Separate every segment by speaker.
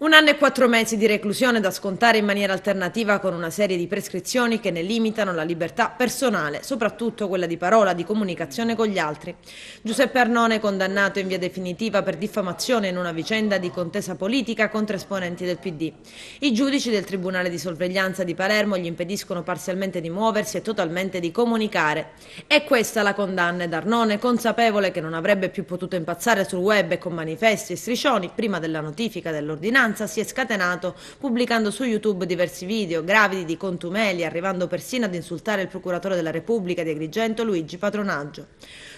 Speaker 1: 1 anno e 4 mesi di reclusione da scontare in maniera alternativa con una serie di prescrizioni che ne limitano la libertà personale, soprattutto quella di parola, di comunicazione con gli altri. Giuseppe Arnone condannato in via definitiva per diffamazione in una vicenda di contesa politica contro esponenti del PD. I giudici del Tribunale di sorveglianza di Palermo gli impediscono parzialmente di muoversi e totalmente di comunicare. È questa la condanna ed Arnone, consapevole che non avrebbe più potuto impazzare sul web e con manifesti e striscioni prima della notifica dell'ordinanza, si è scatenato pubblicando su YouTube diversi video gravidi di contumeli, arrivando persino ad insultare il procuratore della Repubblica di Agrigento Luigi Patronaggio.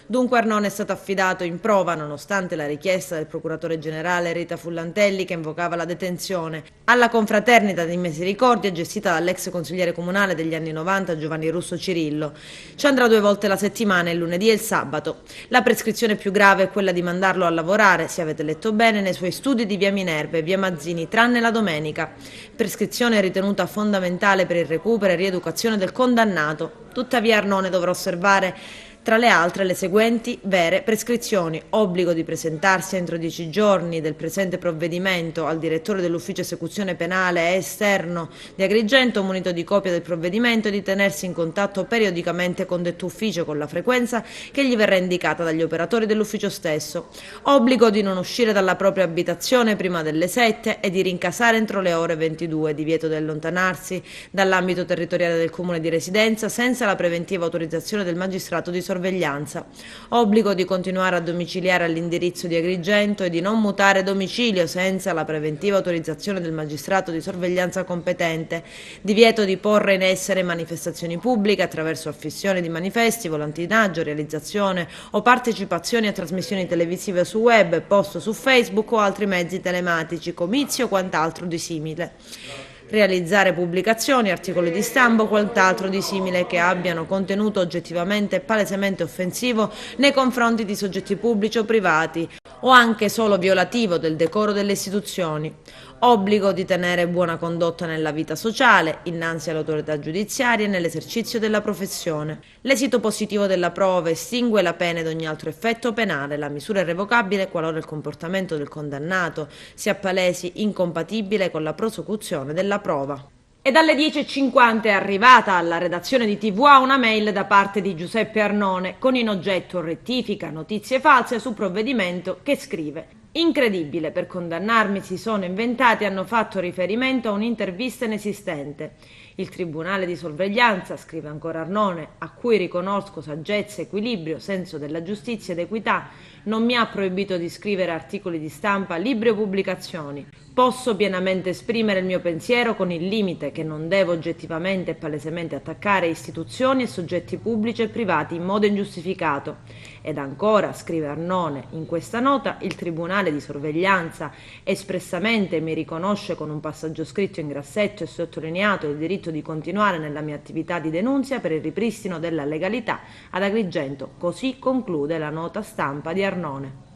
Speaker 1: Dunque Arnone è stato affidato in prova nonostante la richiesta del procuratore generale Rita Fullantelli, che invocava la detenzione, alla confraternita di misericordia gestita dall'ex consigliere comunale degli anni 90 Giovanni Russo Cirillo. Ci andrà 2 volte la settimana, il lunedì e il sabato. La prescrizione più grave è quella di mandarlo a lavorare, se avete letto bene, nei suoi studi di via Minerva e via Mazzini, tranne la domenica. Prescrizione ritenuta fondamentale per il recupero e rieducazione del condannato. Tuttavia Arnone dovrà osservare tra le altre le seguenti vere prescrizioni: obbligo di presentarsi entro 10 giorni del presente provvedimento al direttore dell'ufficio esecuzione penale esterno di Agrigento munito di copia del provvedimento e di tenersi in contatto periodicamente con detto ufficio con la frequenza che gli verrà indicata dagli operatori dell'ufficio stesso; obbligo di non uscire dalla propria abitazione prima delle 7 e di rincasare entro le ore 22, divieto di allontanarsi dall'ambito territoriale del comune di residenza senza la preventiva autorizzazione del magistrato di sorveglianza; obbligo di continuare a domiciliare all'indirizzo di Agrigento e di non mutare domicilio senza la preventiva autorizzazione del magistrato di sorveglianza competente; divieto di porre in essere manifestazioni pubbliche attraverso affissione di manifesti, volantinaggio, realizzazione o partecipazioni a trasmissioni televisive su web, post su Facebook o altri mezzi telematici, comizi o quant'altro di simile; realizzare pubblicazioni, articoli di stampa o quant'altro di simile che abbiano contenuto oggettivamente e palesemente offensivo nei confronti di soggetti pubblici o privati o anche solo violativo del decoro delle istituzioni; obbligo di tenere buona condotta nella vita sociale, innanzi all'autorità giudiziaria e nell'esercizio della professione. L'esito positivo della prova estingue la pena ed ogni altro effetto penale. La misura è revocabile qualora il comportamento del condannato sia palesi incompatibile con la prosecuzione della prova. E dalle 10:50 è arrivata alla redazione di TVA una mail da parte di Giuseppe Arnone con in oggetto rettifica notizie false su provvedimento che scrive: incredibile, per condannarmi si sono inventati e hanno fatto riferimento a un'intervista inesistente. Il Tribunale di sorveglianza, scrive ancora Arnone, a cui riconosco saggezza, equilibrio, senso della giustizia ed equità, non mi ha proibito di scrivere articoli di stampa, libri o pubblicazioni. Posso pienamente esprimere il mio pensiero con il limite che non devo oggettivamente e palesemente attaccare istituzioni e soggetti pubblici e privati in modo ingiustificato. Ed ancora, scrive Arnone, in questa nota il Tribunale di sorveglianza espressamente mi riconosce con un passaggio scritto in grassetto e sottolineato il diritto di continuare nella mia attività di denunzia per il ripristino della legalità ad Agrigento. Così conclude la nota stampa di Arnone.